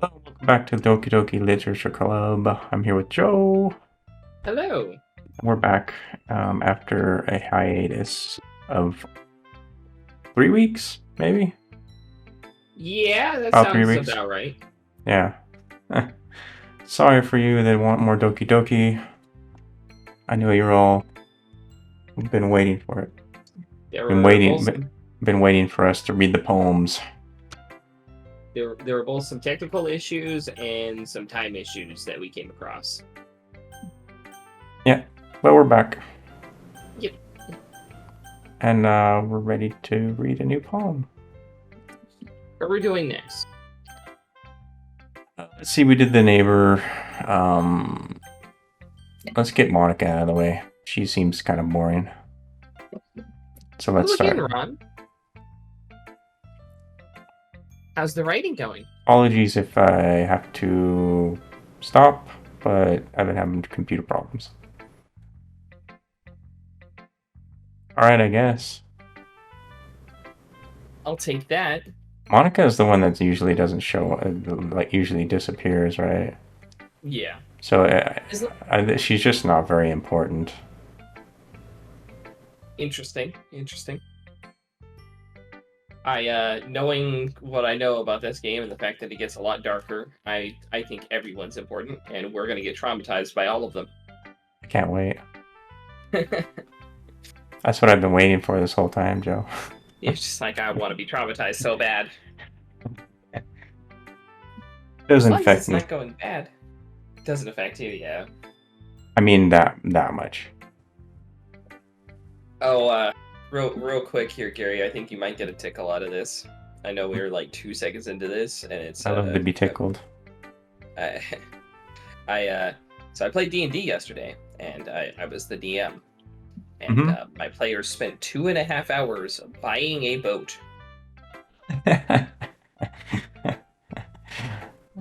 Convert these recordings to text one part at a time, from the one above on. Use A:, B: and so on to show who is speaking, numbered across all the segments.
A: Hello, welcome back to Doki Literature Club. I'm here with Joe.
B: Hello.
A: We're back after a hiatus of 3 weeks, maybe?
B: Yeah, that
A: About three
B: sounds
A: weeks.
B: about right.
A: Yeah. Sorry for you that want more Doki. I know you're all been waiting for it.
B: There
A: Been
B: were
A: waiting,
B: both
A: been,
B: some
A: been waiting for us to read the poems.
B: there were both some technical issues and some time issues that we came across.
A: Yeah, but we're back.
B: Yep.
A: And we're ready to read a new poem.
B: What are we doing next?
A: Let's see, we did the neighbor. Let's get Monica out of the way. She seems kind of boring. So let's
B: Hello again,
A: start.
B: Ron. How's the writing going?
A: Apologies if I have to stop, but I've been having computer problems. Alright, I guess.
B: I'll take that.
A: Monica is the one that usually doesn't show, like, usually disappears, right?
B: Yeah.
A: So
B: Is
A: she's just not very important.
B: interesting. Knowing what I know about this game and the fact that it gets a lot darker, I think everyone's important, and we're gonna get traumatized by all of them.
A: I can't wait. That's what I've been waiting for this whole time, Joe.
B: It's just like I want to be traumatized so bad.
A: It
B: As
A: doesn't
B: long as
A: affect
B: it's
A: me.
B: not going bad. It doesn't affect you, yeah.
A: I mean, that much.
B: Oh, real quick here, Gary. I think you might get a tickle out of this. I know we're like 2 seconds into this, and it's
A: I love to be tickled.
B: I, so I played D&D yesterday, and I was the DM, and
A: Mm-hmm.
B: my players spent 2.5 hours buying a boat.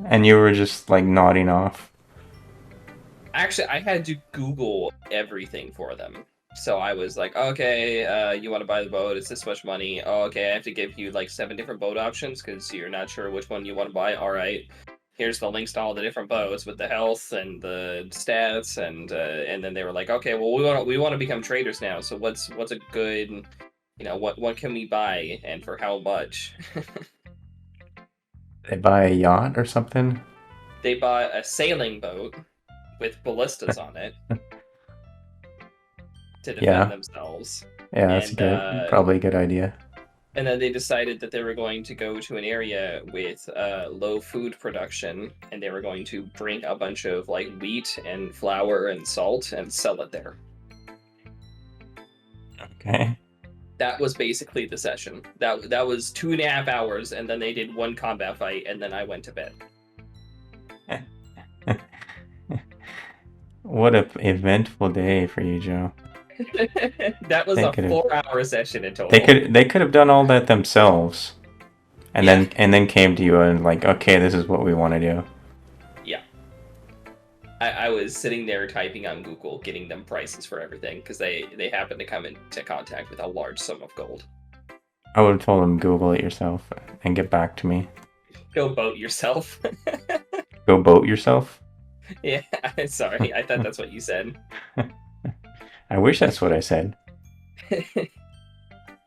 A: And you were just like nodding off.
B: Actually, I had to Google everything for them. So I was like, okay, you want to buy the boat? It's this much money. Oh, okay, I have to give you like 7 different boat options because you're not sure which one you want to buy. All right, here's the links to all the different boats with the health and the stats, and then they were like, okay, well we want to become traders now. So what's a good, what can we buy and for how much?
A: They buy a yacht or something.
B: They bought a sailing boat with ballistas on it to defend
A: Yeah,
B: themselves.
A: yeah, that's
B: And
A: good. Probably a good idea.
B: and then they decided that they were going to go to an area with low food production, and they were going to bring a bunch of like wheat and flour and salt and sell it there.
A: Okay.
B: That was basically the session. That was 2.5 hours, and then they did one combat fight, and then I went to bed.
A: What a eventful day for you, Joe.
B: That was
A: They
B: a
A: could have
B: 4-hour session in
A: they
B: total.
A: could they could have done all that themselves, and
B: Yeah,
A: then came to you and like, okay, this is what we want to do.
B: yeah. I was sitting there typing on Google, getting them prices for everything because they happened to come into contact with a large sum of gold.
A: I would have told them Google it yourself and get back to me.
B: Go boat yourself.
A: Go boat yourself.
B: Yeah, sorry. I thought that's what you said.
A: I wish that's what I said.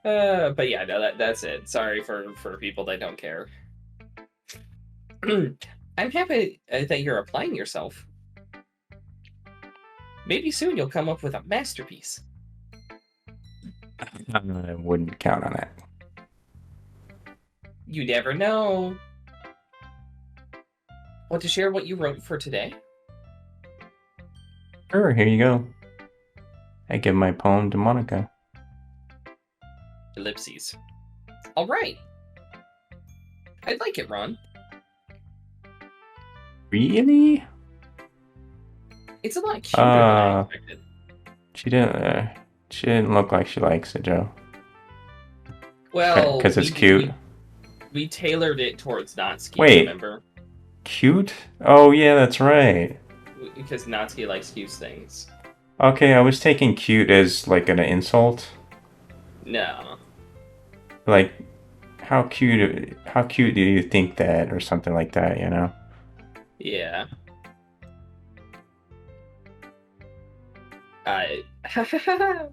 B: But yeah, no, that's it. Sorry for people that don't care. I'm happy that you're applying yourself. Maybe soon you'll come up with a masterpiece.
A: I wouldn't count on it.
B: You never know. Want to share what you wrote for today?
A: Sure, here you go. I give my poem to Monica.
B: Ellipses. All right. I'd like it, Ron.
A: Really?
B: It's a lot cuter than I
A: Uh,
B: expected.
A: she didn't. She didn't look like she likes it, Joe.
B: Well,
A: Because it's cute.
B: we tailored it towards Natsuki,
A: Wait,
B: remember?
A: cute? Oh yeah, that's right.
B: Because Natsuki likes cute things.
A: Okay, I was taking cute as like an insult.
B: No.
A: Like, how cute? How cute do you think that, or something like that? You know?
B: Yeah.
A: Were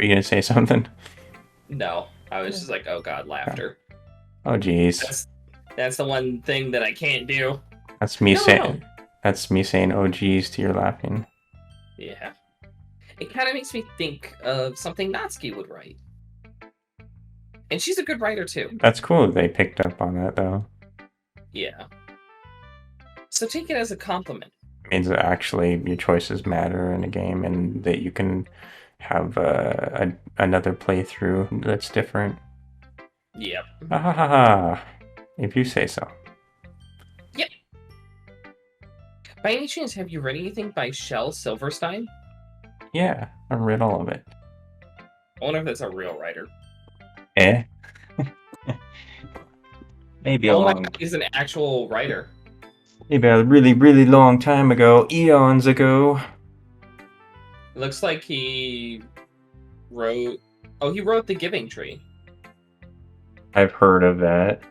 A: you gonna say something?
B: No, I was just like, oh god, laughter.
A: Oh, jeez.
B: That's the one thing that I can't do.
A: That's me
B: No, no.
A: saying. That's me saying, "Oh, geez," to your laughing.
B: Yeah. It kind of makes me think of something Natsuki would write. And she's a good writer too.
A: That's cool. They picked up on that, though.
B: Yeah. So take it as a compliment.
A: It means that actually your choices matter in a game, and that you can have another playthrough that's different.
B: Yep.
A: Ha ha ha ha! If you say so.
B: Yep. By any chance, have you read anything by Shel Silverstein?
A: Yeah, I read all of it.
B: I wonder if that's a real writer.
A: Eh? Maybe a
B: Oh my
A: long,
B: god, he's an actual writer.
A: maybe a really, really long time ago, eons ago.
B: It looks like he wrote. Oh, he wrote The Giving Tree.
A: I've heard of that.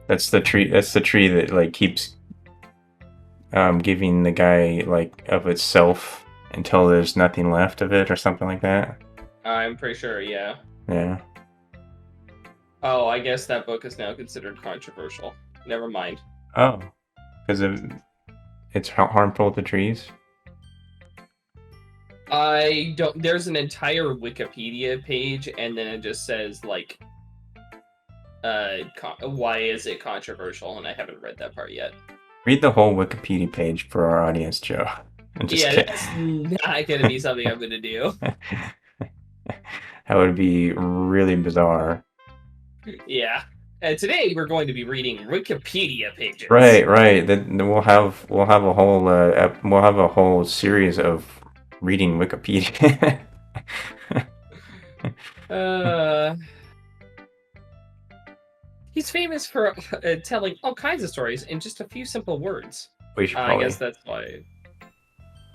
A: That's the tree. That's the tree that like keeps giving the guy like of itself until there's nothing left of it, or something like that.
B: I'm pretty sure, yeah.
A: Yeah.
B: Oh, I guess that book is now considered controversial. Never mind.
A: Oh, because it's harmful to trees.
B: I don't. There's an entire Wikipedia page, and then it just says like, why is it controversial? And I haven't read that part yet.
A: Read the whole Wikipedia page for our audience, Joe. I'm just
B: Yeah,
A: kidding.
B: that's not gonna be something I'm gonna do.
A: That would be really bizarre.
B: Yeah. And today we're going to be reading Wikipedia pages.
A: Right. Then we'll have a whole we'll have a whole series of reading Wikipedia.
B: He's famous for telling all kinds of stories in just a few simple words.
A: We should
B: I
A: probably
B: guess that's why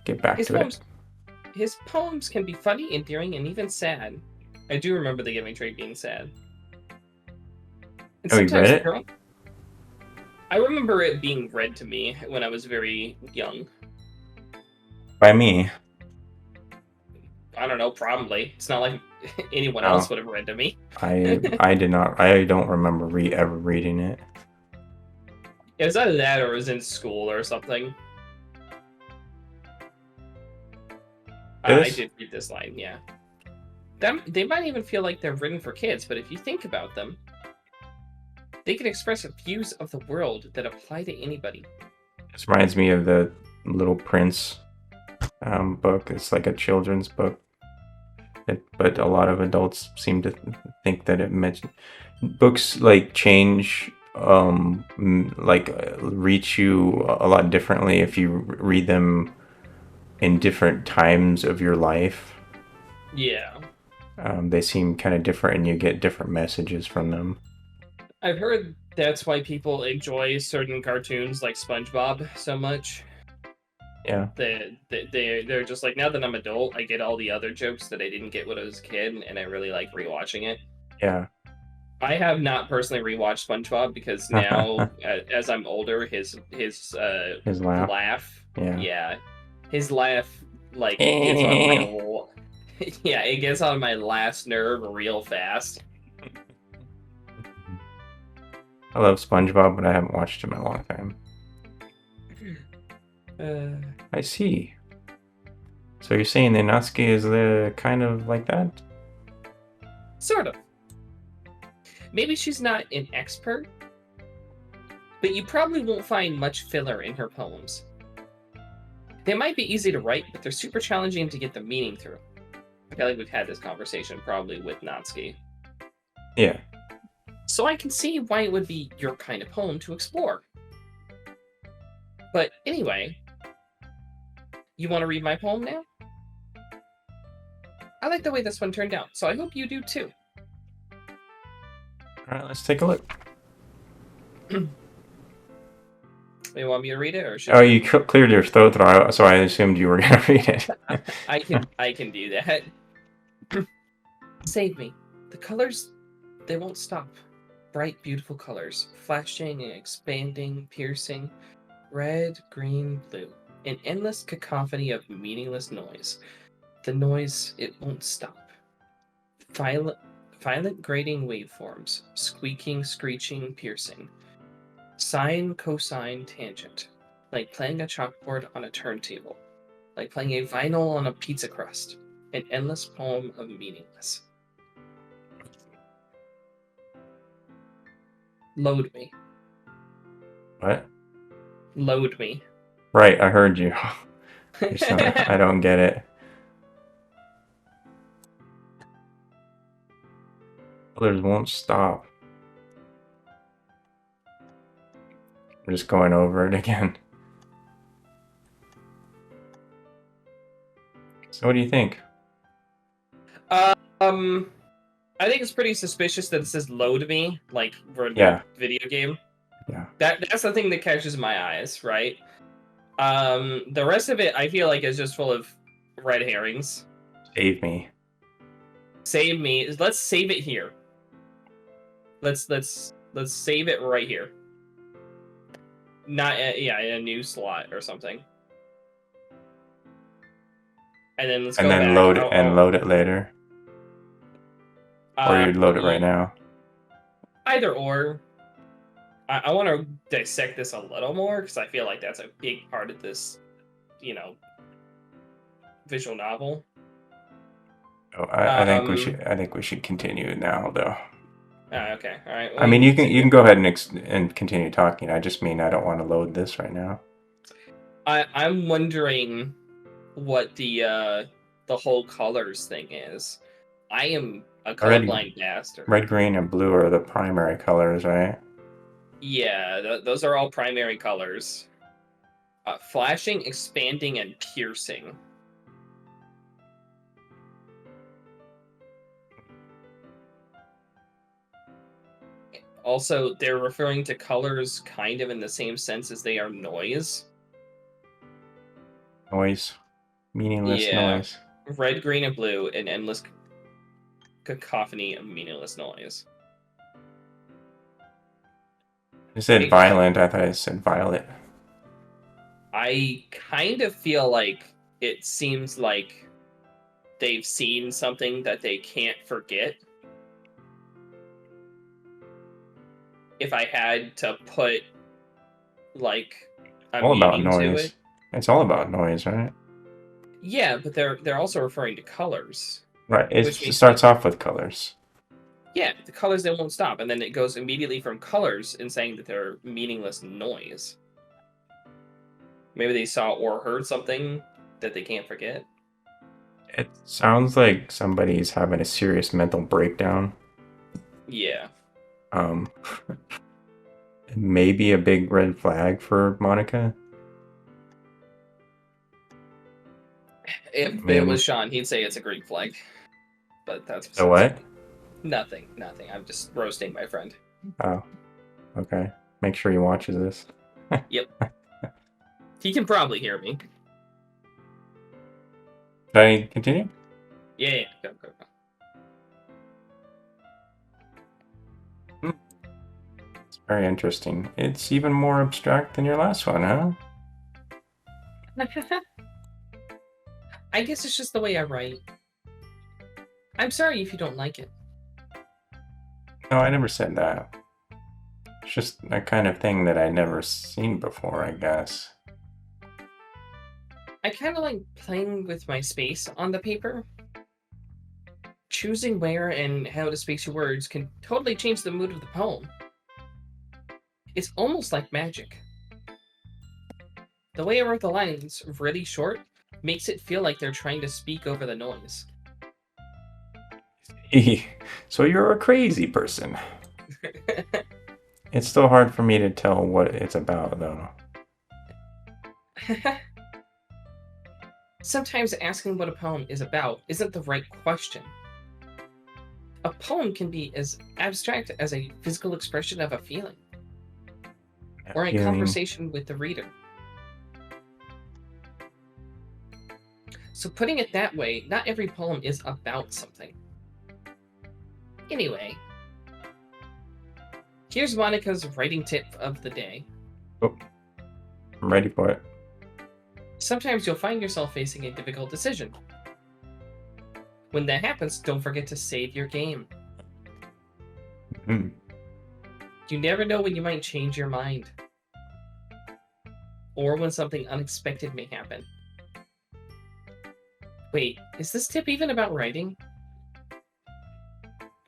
A: get back
B: his
A: to
B: poems.
A: it.
B: His poems can be funny, endearing, and even sad. I do remember The Giving Tree being sad. And
A: Oh, you read it?
B: I remember it being read to me when I was very young.
A: By me.
B: I don't know, probably. It's not like anyone
A: No.
B: else would have read to me.
A: I did not. I don't remember ever reading it.
B: It was either that or it was in school or something. I did read this line, yeah. They might even feel like they're written for kids, but if you think about them, they can express views of the world that apply to anybody.
A: This reminds me of the Little Prince book. It's like a children's book, but a lot of adults seem to think that it mentioned books like change, reach you a lot differently if you read them in different times of your life.
B: Yeah.
A: They seem kind of different, and you get different messages from them.
B: I've heard that's why people enjoy certain cartoons like SpongeBob so much.
A: Yeah.
B: They're just like, now that I'm adult, I get all the other jokes that I didn't get when I was a kid, and I really like rewatching it.
A: Yeah.
B: I have not personally rewatched SpongeBob because now, as I'm older, his laugh,
A: yeah,
B: his laugh like gets on my yeah, it gets on my last nerve real fast.
A: I love SpongeBob, but I haven't watched him in a long time. I see. So you're saying that Natsuki is the kind of like that?
B: Sort of. Maybe she's not an expert, but you probably won't find much filler in her poems. They might be easy to write, but they're super challenging to get the meaning through. I feel like we've had this conversation probably with Natsuki.
A: Yeah.
B: So I can see why it would be your kind of poem to explore. But anyway, you want to read my poem now? I like the way this one turned out, so I hope you do too.
A: Alright, let's take a look.
B: You want me to read it, or should
A: you cleared your throat, so I assumed you were going to read it.
B: I can do that. Save me. The colors, they won't stop. bright, beautiful colors, flashing and expanding, piercing, red, green, blue. An endless cacophony of meaningless noise. The noise, it won't stop. Violent grating waveforms, squeaking, screeching, piercing. Sine, cosine, tangent. Like playing a chalkboard on a turntable. Like playing a vinyl on a pizza crust. An endless poem of meaningless. Load me.
A: What?
B: Load me.
A: Right, I heard you. I don't get it. Colors won't stop. We're just going over it again. So what do you think?
B: I think it's pretty suspicious that it says "load me" like for a
A: Yeah.
B: video game.
A: Yeah.
B: That's the thing that catches my eyes, right? The rest of it I feel like is just full of red herrings.
A: Save me.
B: Save me. Let's save it here. Let's save it right here. Not in a new slot or something. And then let's go back.
A: Load it load it later. Or you load it right now.
B: Either or. I want to dissect this a little more because I feel like that's a big part of this, visual novel.
A: Oh, I think we should continue now, though.
B: Okay, all right. Well,
A: I mean, you can go ahead and continue talking. I just mean I don't want to load this right now.
B: I'm wondering what the whole colors thing is. I am a colorblind bastard.
A: Red, green, and blue are the primary colors, right?
B: Yeah, those are all primary colors. Flashing, expanding, and piercing. Also, they're referring to colors kind of in the same sense as they are noise.
A: Noise. Meaningless noise.
B: Red, green, and blue, an endless cacophony of meaningless noise.
A: You said violent, I thought I said violet.
B: I kind of feel like it seems like they've seen something that they can't forget. If I had to put like a
A: all about
B: meaning
A: noise.
B: to it.
A: It's all about noise, right?
B: Yeah, but they're also referring to colors.
A: Right. It starts off with colors.
B: Yeah, the colors that won't stop, and then it goes immediately from colors and saying that they're meaningless noise. Maybe they saw or heard something that they can't forget.
A: It sounds like somebody's having a serious mental breakdown.
B: Yeah.
A: Maybe a big red flag for Monica.
B: If it was Sean, he'd say it's a green flag. But that's
A: a what?
B: Nothing. I'm just roasting my friend.
A: Oh, okay. Make sure he watches this.
B: Yep. He can probably hear me.
A: Should I continue?
B: Yeah. Go.
A: It's very interesting. It's even more abstract than your last one, huh?
B: I guess it's just the way I write. I'm sorry if you don't like it.
A: No, I never said that. It's just a kind of thing that I'd never seen before, I guess.
B: I kind of like playing with my space on the paper. Choosing where and how to space your words can totally change the mood of the poem. It's almost like magic. The way I wrote the lines really short makes it feel like they're trying to speak over the noise.
A: So you're a crazy person. It's still hard for me to tell what it's about, though.
B: Sometimes asking what a poem is about isn't the right question. A poem can be as abstract as a physical expression of a feeling, or a conversation with the reader. So putting it that way, not every poem is about something. Anyway, Here's Monica's writing tip of the day.
A: Oh, I'm ready for it.
B: Sometimes you'll find yourself facing a difficult decision. When that happens, don't forget to save your game.
A: Hmm.
B: You never know when you might change your mind. Or when something unexpected may happen. Wait, is this tip even about writing?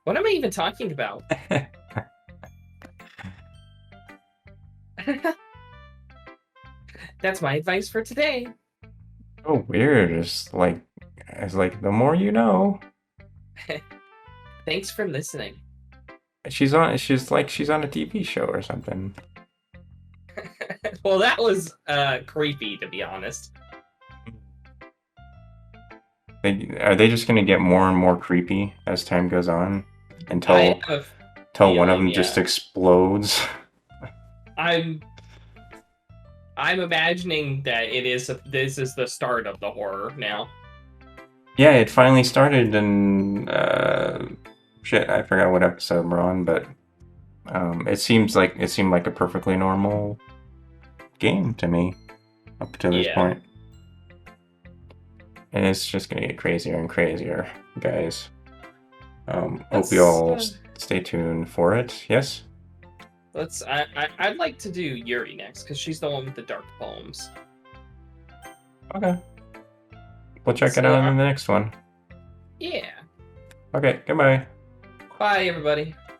B: What am I even talking about? That's my advice for today.
A: Oh, weird. It's like the more you know.
B: Thanks for listening.
A: She's on a TV show or something.
B: Well, that was creepy, to be honest.
A: Are they just gonna get more and more creepy as time goes on until
B: I have
A: one of them
B: feeling,
A: just
B: yeah.
A: explodes?
B: I'm imagining that this is the start of the horror now.
A: Yeah, it finally started in shit, I forgot what episode we're on, but it seemed like a perfectly normal game to me up to this
B: Yeah.
A: point. And it's just gonna get crazier and crazier, guys. Hope you all stay tuned for it. Yes?
B: I'd like to do Yuri next, because she's the one with the dark poems.
A: Okay. We'll check it out in the next one.
B: Yeah.
A: Okay, goodbye.
B: Bye, everybody.